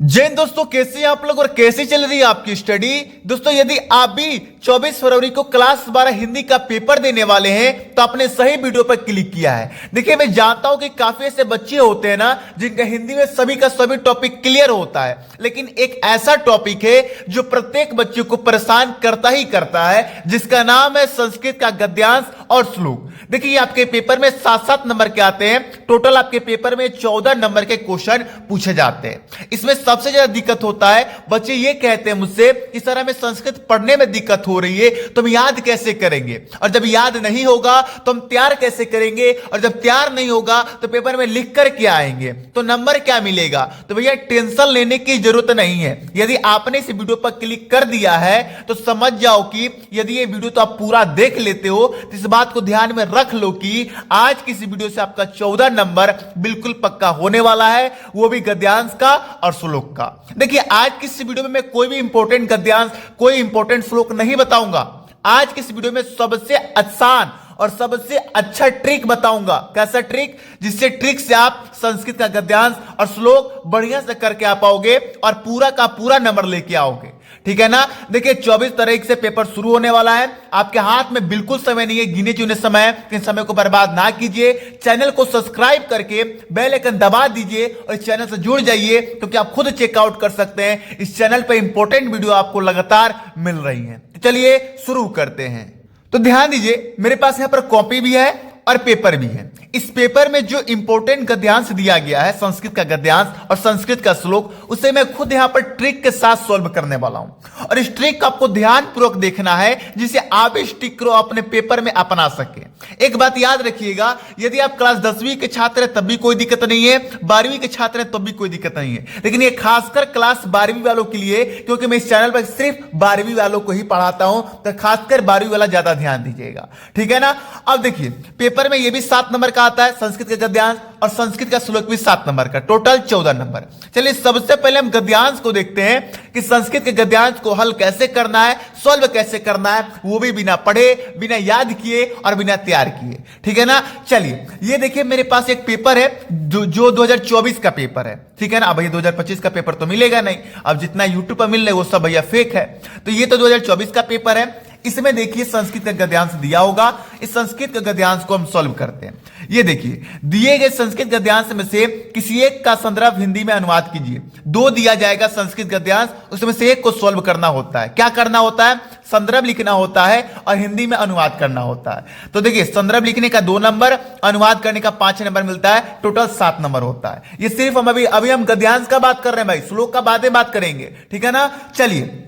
जय हिंद दोस्तों, कैसे हैं आप लोग और कैसे चल रही है आपकी स्टडी। दोस्तों यदि आप भी 24 फरवरी को क्लास 12 हिंदी का पेपर देने वाले हैं तो आपने सही वीडियो पर क्लिक किया है। देखिए मैं जानता हूं कि काफी ऐसे बच्चे होते हैं ना जिनका हिंदी में सभी का सभी टॉपिक क्लियर होता है, लेकिन एक ऐसा टॉपिक है जो प्रत्येक बच्चे को परेशान करता ही करता है, जिसका नाम है संस्कृत का गद्यांश और श्लोक। देखिए आपके पेपर में 7-7 नंबर के आते हैं, टोटल आपके पेपर में 14 नंबर के क्वेश्चन पूछे जाते हैं। इसमें सबसे ज्यादा दिक्कत होता है, बच्चे ये कहते हैं मुझसे कि सर हमें संस्कृत पढ़ने में दिक्कत हो रही है तो हम याद कैसे करेंगे, और जब याद नहीं होगा तो हम तैयार कैसे करेंगे, और जब तैयार नहीं होगा तो पेपर में लिख कर क्या आएंगे, तो नंबर क्या मिलेगा। तो भैया टेंशन लेने की जरूरत नहीं है। यदि आपने इस वीडियो पर क्लिक कर दिया है तो समझ जाओ कि यदि ये वीडियो तो आप पूरा देख लेते हो तो इस बात को ध्यान में रख लो कि आज की इस वीडियो से आपका 14 नंबर बिल्कुल पक्का होने वाला है, वो भी गद्यांश का और श्लोक का। देखिए आज की इस वीडियो में मैं कोई भी इंपॉर्टेंट गद्यांश, कोई इंपॉर्टेंट श्लोक नहीं बताऊंगा। आज की इस वीडियो में सबसे आसान और सबसे अच्छा ट्रिक बताऊंगा। कैसा ट्रिक? जिससे ट्रिक से आप संस्कृत का गद्यांश और श्लोक बढ़िया से करके आ पाओगे और पूरा का पूरा नंबर लेके आओगे, ठीक है ना। देखिए 24 तारीख से पेपर शुरू होने वाला है, आपके हाथ में बिल्कुल समय नहीं है, गिने चुने समय है। इन समय को बर्बाद ना कीजिए, चैनल को सब्सक्राइब करके बेल आइकन दबा दीजिए और इस चैनल से जुड़ जाइए, क्योंकि आप खुद चेकआउट कर सकते हैं, इस चैनल पर इंपॉर्टेंट वीडियो आपको लगातार मिल रही है। तो चलिए शुरू करते हैं। तो ध्यान दीजिए, मेरे पास यहां पर कॉपी भी है और पेपर भी है। इस पेपर में जो इंपॉर्टेंट गद्यांश दिया गया है, संस्कृत का गद्यांश और संस्कृत का श्लोक, उसे मैं खुद यहां पर ट्रिक के साथ सॉल्व करने वाला हूं। और इस ट्रिक को आपको ध्यानपूर्वक देखना है, जिसे आप इस ट्रिक को अपने पेपर में अपना सके। एक बात याद रखिएगा, यदि आप क्लास 10वीं के छात्र हैं तब भी कोई दिक्कत नहीं है, 12वीं के छात्र हैं तब भी कोई दिक्कत नहीं है, लेकिन ये खासकर क्लास 12वीं वालों के लिए, क्योंकि मैं इस चैनल पर सिर्फ 12वीं वालों को ही पढ़ाता हूं, तो खासकर 12वीं वाला ज्यादा ध्यान दीजिएगा, ठीक है ना। अब देखिए पेपर में ये भी 7 नंबर का आता है, संस्कृत का गद्यांश और संस्कृत का श्लोक भी 7 नंबर का, टोटल 14 नंबर। चलिए सबसे पहले हम गद्यांश को देखते हैं कि संस्कृत के गद्यांश को हल कैसे करना है, सॉल्व कैसे करना है, वो भी बिना पढ़े, बिना याद किए और बिना तैयार किए, ठीक है ना। चलिए ये देखिए मेरे पास एक पेपर है जो 2024 का पेपर है, ठीक है ना। अब ये 2025 का पेपर तो मिलेगा नहीं, अब जितना यूट्यूब पर मिल रहा है वो सब भैया फेक है। तो ये तो 2024 का पेपर है, इसमें देखिए संस्कृत का गद्यांश दिया होगा। इस संस्कृत का गद्यांश को हम सॉल्व करते हैं। ये देखिए दिए गए संस्कृत गद्यांश में से किसी एक का संदर्भ हिंदी में अनुवाद कीजिए। 2 दिया जाएगा संस्कृत गद्यांश, उसमें से एक को सॉल्व करना होता है। क्या करना होता है? संदर्भ लिखना होता है और हिंदी में अनुवाद करना होता है। तो देखिए संदर्भ लिखने का 2 नंबर, अनुवाद करने का 5 नंबर मिलता है, टोटल 7 नंबर होता है। ये सिर्फ हम अभी हम गद्यांश का बात कर रहे हैं भाई, श्लोक का बाद में बात करेंगे, ठीक है ना। चलिए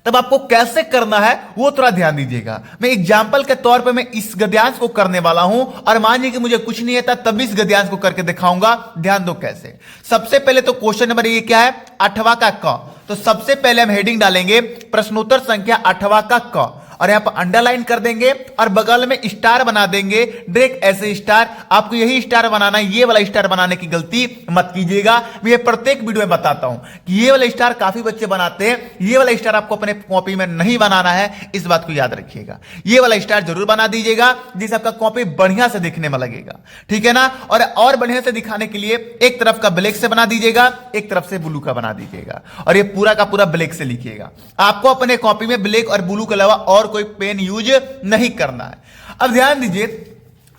तब आपको कैसे करना है वो थोड़ा ध्यान दीजिएगा। मैं एग्जाम्पल के तौर पे मैं इस गद्यांश को करने वाला हूं, और मानिए कि मुझे कुछ नहीं आता तब भी इस गद्यांश को करके दिखाऊंगा। ध्यान दो कैसे। सबसे पहले तो क्वेश्चन नंबर ये क्या है? 8वां का क। तो सबसे पहले हम हेडिंग डालेंगे प्रश्नोत्तर संख्या 8वां का क, और यहां पर अंडरलाइन कर देंगे और बगल में स्टार बना देंगे, डायरेक्ट ऐसे स्टार। आपको यही स्टार बनाना है, ये वाला स्टार बनाने की गलती मत कीजिएगा। मैं प्रत्येक वीडियो में बताता हूं कि ये वाला स्टार काफी बच्चे बनाते हैं, ये वाला स्टार आपको अपने कॉपी में नहीं बनाना है, इस बात को याद रखिएगा। ये वाला स्टार जरूर बना दीजिएगा जिससे आपका कॉपी बढ़िया से दिखने में लगेगा, ठीक है ना। और बढ़िया से दिखाने के लिए एक तरफ का ब्लैक से बना दीजिएगा, एक तरफ से ब्लू का बना दीजिएगा, और ये पूरा का पूरा ब्लैक से लिखिएगा। आपको अपने कॉपी में ब्लैक और ब्लू के अलावा और कोई पेन यूज नहीं करना है। अब ध्यान दीजिए,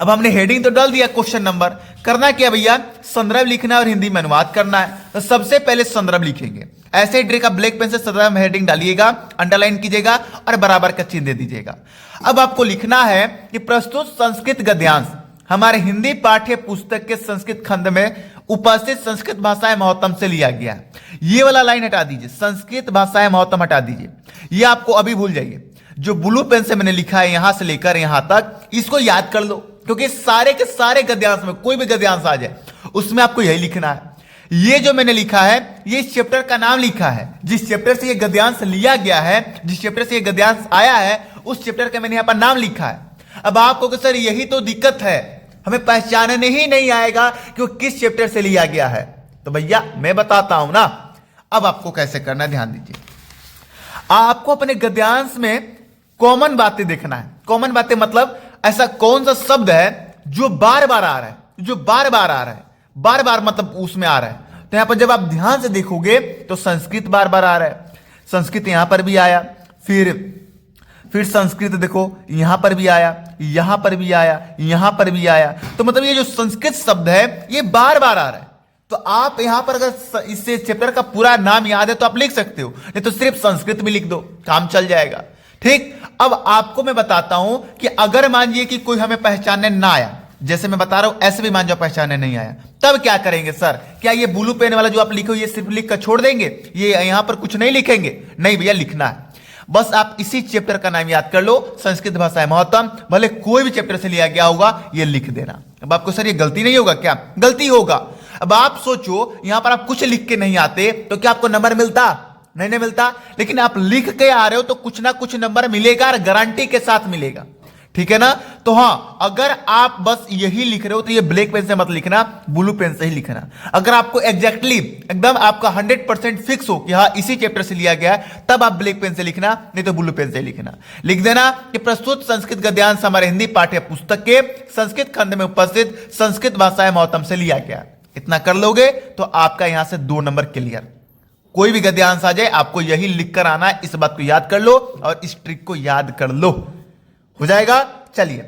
अब हमने हेडिंग तो डाल दिया, क्वेश्चन नंबर करना क्या भैया? संदर्भ लिखना और हिंदी में अनुवाद करना है। तो सबसे पहले संदर्भ लिखेंगे, ऐसे ड्रे का ब्लैक पेन से संदर्भ हेडिंग डालिएगा, अंडरलाइन कीजिएगा और बराबर का चिन्ह दे दीजिएगा। अब आपको लिखना है कि प्रस्तुत संस्कृत गद्यांश हमारे हिंदी पाठ्य पुस्तक के संस्कृत खंड में उपस्थित संस्कृत भाषाएं महोत्तम से लिया गया है। ये वाला लाइन हटा दीजिए, संस्कृत भाषाएं महोत्तम हटा दीजिए, ये आपको अभी भूल जाइए। जो ब्लू पेन से मैंने लिखा है यहां से लेकर यहां तक, इसको याद कर लो, क्योंकि सारे के सारे गद्यांश में कोई भी गद्यांश आ जाए उसमें आपको यही लिखना है। ये जो मैंने लिखा है ये इस चैप्टर का नाम लिखा है, जिस चैप्टर से ये गद्यांश लिया गया है, जिस चैप्टर से ये गद्यांश आया है, उस चैप्टर का मैंने यहां पर नाम लिखा है। अब आपको कि सर यही तो दिक्कत है, हमें पहचानने ही नहीं आएगा कि वो किस चैप्टर से लिया गया है। तो भैया मैं बताता हूं ना, अब आपको कैसे करना है ध्यान दीजिए। आपको अपने गद्यांश में कॉमन बातें देखना है। कॉमन बातें मतलब ऐसा कौन सा शब्द है जो बार बार आ रहा है, जो बार बार आ रहा है, बार बार मतलब उसमें आ रहा है। तो यहां पर जब आप ध्यान से देखोगे तो संस्कृत बार बार आ रहा है, संस्कृत यहां पर भी आया, फिर संस्कृत देखो यहां पर भी आया, यहां पर भी आया, यहां पर भी आया। तो मतलब ये जो संस्कृत शब्द है ये बार बार आ रहा है। तो आप यहां पर अगर इससे चैप्टर का पूरा नाम याद है तो आप लिख सकते हो, नहीं तो सिर्फ संस्कृत भी लिख दो, काम चल जाएगा। ठीक, अब आपको मैं बताता हूं कि अगर मानिए कि कोई हमें पहचानने ना आया, जैसे मैं बता रहा हूं ऐसे भी मान जाओ पहचानने नहीं आया, तब क्या करेंगे सर? क्या ये ब्लू पेन वाला जो आप लिखो ये सिर्फ लिख कर छोड़ देंगे, ये यहां पर कुछ नहीं लिखेंगे? नहीं भैया, लिखना है। बस आप इसी चैप्टर का नाम याद कर लो, संस्कृत भाषा महत्तम, भले कोई भी चैप्टर से लिया गया होगा, ये लिख देना। अब आपको सर ये गलती नहीं होगा क्या? गलती होगा। अब आप सोचो यहां पर आप कुछ लिख के नहीं आते तो क्या आपको नंबर मिलता? नहीं मिलता। लेकिन आप लिख के आ रहे हो तो कुछ ना कुछ नंबर मिलेगा और गारंटी के साथ मिलेगा, ठीक है ना? तो हाँ, अगर आप बस यही लिख रहे हो तो ये ब्लैक पेन से मत लिखना, ब्लू पेन से ही लिखना। अगर आपको एग्जैक्टली एकदम आपका 100% फिक्स हो कि हाँ इसी चैप्टर से लिया गया है, तब आप ब्लैक पेन से लिखना, नहीं तो ब्लू पेन से लिखना। लिख देना कि प्रस्तुत संस्कृत गद्यांश हमारे हिंदी पाठ्य पुस्तक के संस्कृत खंड में उपस्थित संस्कृत भाषाएं महत्तम से लिया गया। इतना कर लोगे तो आपका यहां से 2 नंबर क्लियर। कोई भी गद्यांश आ जाए आपको यही लिखकर आना है, इस बात को याद कर लो और इस ट्रिक को याद कर लो, हो जाएगा। चलिए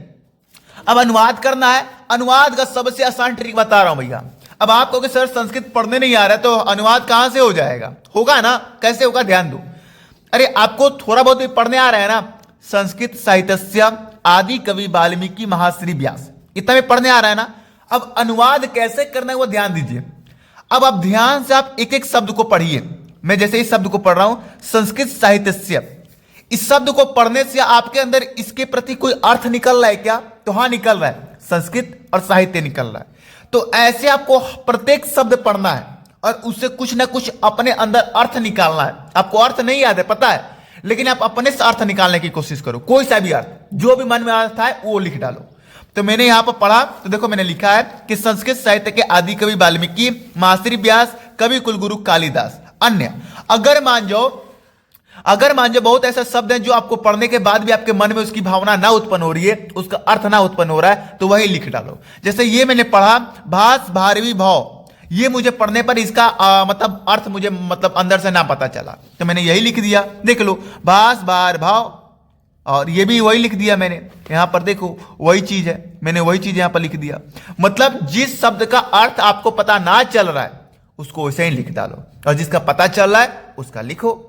अब अनुवाद करना है। अनुवाद का सबसे आसान ट्रिक बता रहा हूं भैया। अब आप कहोगे सर संस्कृत पढ़ने नहीं आ रहा है तो अनुवाद कहां से हो जाएगा? होगा ना, कैसे होगा ध्यान दो। अरे आपको थोड़ा बहुत भी पढ़ने आ रहा है ना, संस्कृत साहित्य आदि कवि वाल्मीकि महर्षि व्यास, इतना भी पढ़ने आ रहा है ना। अब अनुवाद कैसे करना है वो ध्यान दीजिए। अब आप ध्यान से आप एक एक शब्द को पढ़िए। मैं जैसे इस शब्द को पढ़ रहा हूं संस्कृत साहित्य, इस शब्द को पढ़ने से आपके अंदर इसके प्रति कोई अर्थ निकल रहा है क्या? तो हां निकल रहा है, संस्कृत और साहित्य निकल रहा है। तो ऐसे आपको प्रत्येक शब्द पढ़ना है और उससे कुछ ना कुछ अपने अंदर अर्थ निकालना है। आपको अर्थ नहीं याद है पता है, लेकिन आप अपने से अर्थ निकालने की कोशिश करो, कोई सा भी अर्थ, जो भी मन में आता है वो लिख डालो। तो मैंने यहां पर पढ़ा तो देखो मैंने लिखा है कि संस्कृत साहित्य के आदि कवि वाल्मीकि, महर्षि व्यास, कवि कुलगुरु कालिदास, अन्य। अगर मान जाओ बहुत ऐसे शब्द हैं जो आपको पढ़ने के बाद भी आपके मन में उसकी भावना ना उत्पन्न हो रही है, उसका अर्थ ना उत्पन्न हो रहा है, तो वही लिख डालो। जैसे ये मैंने पढ़ा भास भारवी भाव, ये मुझे पढ़ने पर इसका मतलब अर्थ मुझे मतलब अंदर से ना पता चला, तो मैंने यही लिख दिया। देख लो भास भार भाव, और ये भी वही लिख दिया मैंने। यहां पर देखो वही चीज है, मैंने वही चीज यहां पर लिख दिया। मतलब जिस शब्द का अर्थ आपको पता ना चल रहा है उसको वैसे ही लिख डालो, और जिसका पता चल रहा है उसका लिखो।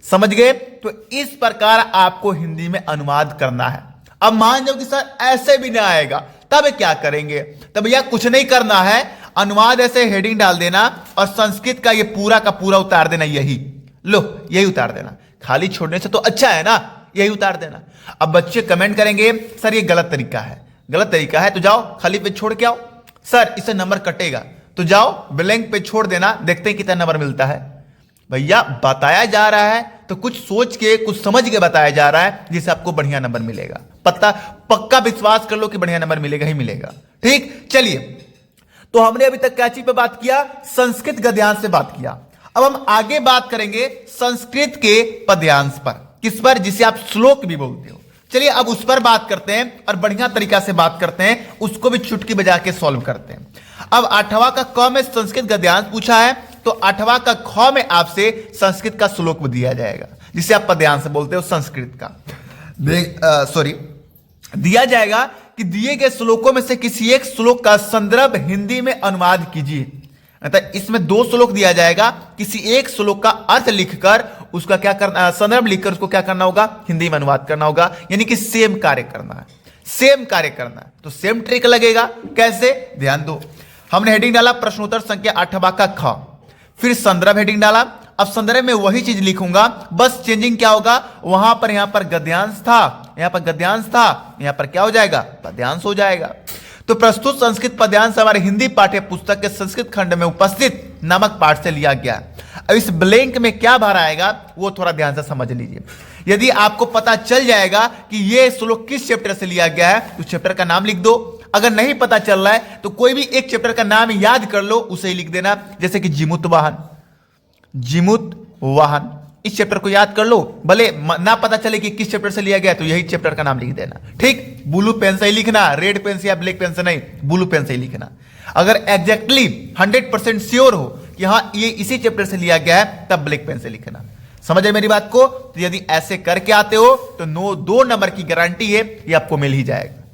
समझ गए? तो इस प्रकार आपको हिंदी में अनुवाद करना है। अब मान जाओ कि सर ऐसे भी ना आएगा, तब क्या करेंगे? तब भैया कुछ नहीं करना है, अनुवाद ऐसे हेडिंग डाल देना और संस्कृत का ये पूरा का पूरा उतार देना, यही उतार देना। खाली छोड़ने से तो अच्छा है ना, यही उतार देना। अब बच्चे कमेंट करेंगे सर ये गलत तरीका है, तो जाओ खाली पेज छोड़ के आओ। सर इससे नंबर कटेगा, तो जाओ ब्लैंक पेज छोड़ देना, देखते हैं कितना नंबर मिलता है। भैया बताया जा रहा है तो कुछ सोच के कुछ समझ के बताया जा रहा है, जिससे आपको बढ़िया नंबर मिलेगा। पक्का विश्वास कर लो कि बढ़िया नंबर मिलेगा ही मिलेगा। ठीक, चलिए तो हमने अभी तक क्या चीज पे बात किया? संस्कृत गद्यांश से बात किया। अब हम आगे बात करेंगे संस्कृत के पद्यांश पर, किस पर? जिसे आप श्लोक भी बोलते हो। चलिए अब उस पर बात करते हैं और बढ़िया तरीका से बात करते हैं, उसको भी चुटकी बजा के सॉल्व करते हैं। अब 8वां का क में संस्कृत गद्यांश पूछा है, तो 8वां का ख में आपसे संस्कृत का श्लोक दिया जाएगा, जिसे आप पद्यांश बोलते हो संस्कृत का। दिया जाएगा कि दिए गए श्लोकों में से किसी एक श्लोक का संदर्भ हिंदी में अनुवाद कीजिए। अतः इसमें 2 श्लोक दिया जाएगा, किसी एक श्लोक का अर्थ लिखकर उसका क्या करना, संदर्भ लिखकर उसको क्या करना होगा? हिंदी में अनुवाद करना होगा, यानी कि सेम कार्य करना है। तो सेम ट्रिक लगेगा। कैसे? ध्यान दो। हमने हेडिंग डाला प्रश्नोत्तर संख्या 8वां का ख, फिर संदर्भ हेडिंग डाला। अब संदर्भ में वही चीज लिखूंगा, बस चेंजिंग क्या होगा? वहां पर यहां पर गद्यांश था, यहां पर क्या हो जाएगा? पद्यांश हो जाएगा। तो प्रस्तुत संस्कृत पद्यांश हमारे हिंदी पाठ्य पुस्तक के संस्कृत खंड में उपस्थित नामक पाठ से लिया गया। अब इस ब्लैंक में क्या भरा आएगा वो थोड़ा ध्यान से समझ लीजिए। यदि आपको पता चल जाएगा कि ये श्लोक किस चैप्टर से लिया गया है, तो चैप्टर का नाम लिख दो। अगर नहीं पता चल रहा है तो कोई भी एक चैप्टर का नाम याद कर लो, उसे ही लिख देना। जैसे कि जिमुत वाहन, इस चैप्टर को याद कर लो, भले ना पता चले कि किस चैप्टर से लिया गया, तो यही चैप्टर का नाम लिख देना। ठीक, ब्लू पेन से ही लिखना, रेड पेन से या ब्लैक पेन से नहीं, ब्लू पेन से ही लिखना। अगर एग्जैक्टली 100% श्योर हो कि हाँ ये इसी चैप्टर से लिया गया है, तब ब्लैक पेन से लिखना। समझ रहे मेरी बात को? तो यदि ऐसे करके आते हो तो 2 नंबर की गारंटी है, ये आपको मिल ही जाएगा।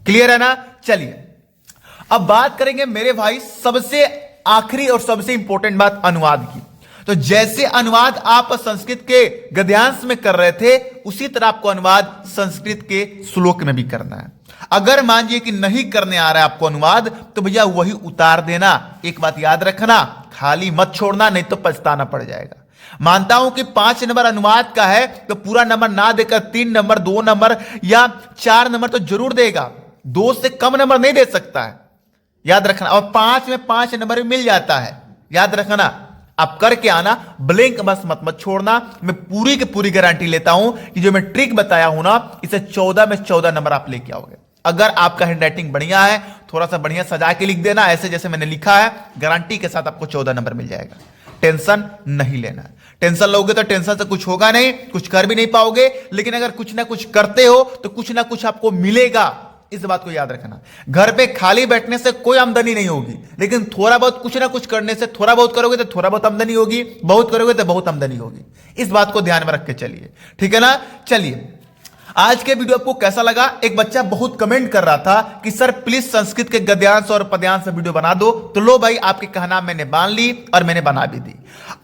क्लियर है ना? चलिए अब बात करेंगे मेरे भाई सबसे आखिरी और सबसे इंपॉर्टेंट बात, अनुवाद की। तो जैसे अनुवाद आप संस्कृत के गद्यांश में कर रहे थे, उसी तरह आपको अनुवाद संस्कृत के श्लोक में भी करना है। अगर मान लीजिए कि नहीं करने आ रहा है आपको अनुवाद, तो भैया वही उतार देना। एक बात याद रखना, खाली मत छोड़ना, नहीं तो पछताना पड़ जाएगा। मानता हूं कि 5 नंबर अनुवाद का है, तो पूरा नंबर ना देकर 3 नंबर, 2 नंबर या 4 नंबर तो जरूर देगा। 2 से कम नंबर नहीं दे सकता है, याद रखना। और 5 में 5 नंबर भी मिल जाता है, याद रखना। आप करके आना, ब्लैंक बस मत छोड़ना। मैं पूरी की पूरी गारंटी लेता हूं कि जो मैं ट्रिक बताया हूं ना, इसे 14 में 14 नंबर आप लेके आओगे। अगर आपका हैंडराइटिंग बढ़िया है, थोड़ा सा बढ़िया सजा के लिख देना, ऐसे जैसे मैंने लिखा है, गारंटी के साथ आपको 14 नंबर मिल जाएगा। टेंशन नहीं लेना। टेंशन लोगे तो टेंशन से कुछ होगा नहीं, कुछ कर भी नहीं पाओगे। लेकिन अगर कुछ ना कुछ करते हो तो कुछ ना कुछ आपको मिलेगा, इस बात को याद रखना। घर पे खाली बैठने से कोई आमदनी नहीं होगी, लेकिन थोड़ा बहुत कुछ ना कुछ करने से, थोड़ा बहुत करोगे तो थोड़ा बहुत आमदनी होगी, बहुत करोगे तो बहुत आमदनी होगी। इस बात को ध्यान में रख के चलिए, ठीक है ना? चलिए आज के वीडियो आपको कैसा लगा? एक बच्चा बहुत कमेंट कर रहा था कि सर प्लीज संस्कृत के गद्यांश और पद्यांश वीडियो बना दो। तो लो भाई, आपके कहना मैंने मान ली और मैंने बना भी दी।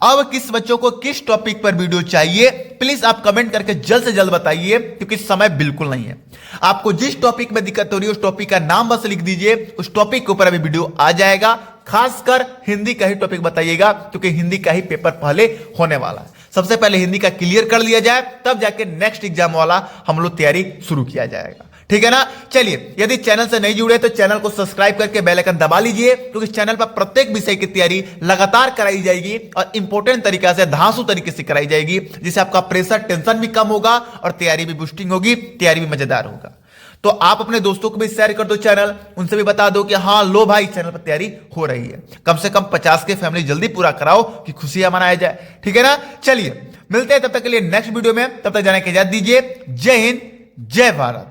अब किस बच्चों को किस टॉपिक पर वीडियो चाहिए, प्लीज आप कमेंट करके जल्द से जल्द बताइए, क्योंकि समय बिल्कुल नहीं है। आपको जिस टॉपिक में दिक्कत हो रही है उस टॉपिक का नाम बस लिख दीजिए, उस टॉपिक के ऊपर अभी वीडियो आ जाएगा। खासकर हिंदी का ही टॉपिक बताइएगा, क्योंकि हिंदी का ही पेपर पहले होने वाला है। सबसे पहले हिंदी का क्लियर कर लिया जाए, तब जाके नेक्स्ट एग्जाम वाला हम लोग तैयारी शुरू किया जाएगा, ठीक है ना? चलिए, यदि चैनल से नहीं जुड़े तो चैनल को सब्सक्राइब करके बेल आइकन दबा लीजिए, क्योंकि इस चैनल पर प्रत्येक विषय की तैयारी लगातार कराई जाएगी और इंपॉर्टेंट तरीका से, धांसू तरीके से कराई जाएगी, जिससे आपका प्रेशर, टेंशन भी कम होगा और तैयारी भी बूस्टिंग होगी, तैयारी भी मजेदार होगा। तो आप अपने दोस्तों को भी शेयर कर दो चैनल, उनसे भी बता दो कि हाँ लो भाई चैनल पर तैयारी हो रही है। कम से कम 50 के फैमिली जल्दी पूरा कराओ कि खुशियां मनाया जाए, ठीक है ना? चलिए मिलते हैं तब तक के लिए नेक्स्ट वीडियो में, तब तक जाने की इजाजत दीजिए। जय हिंद, जय भारत।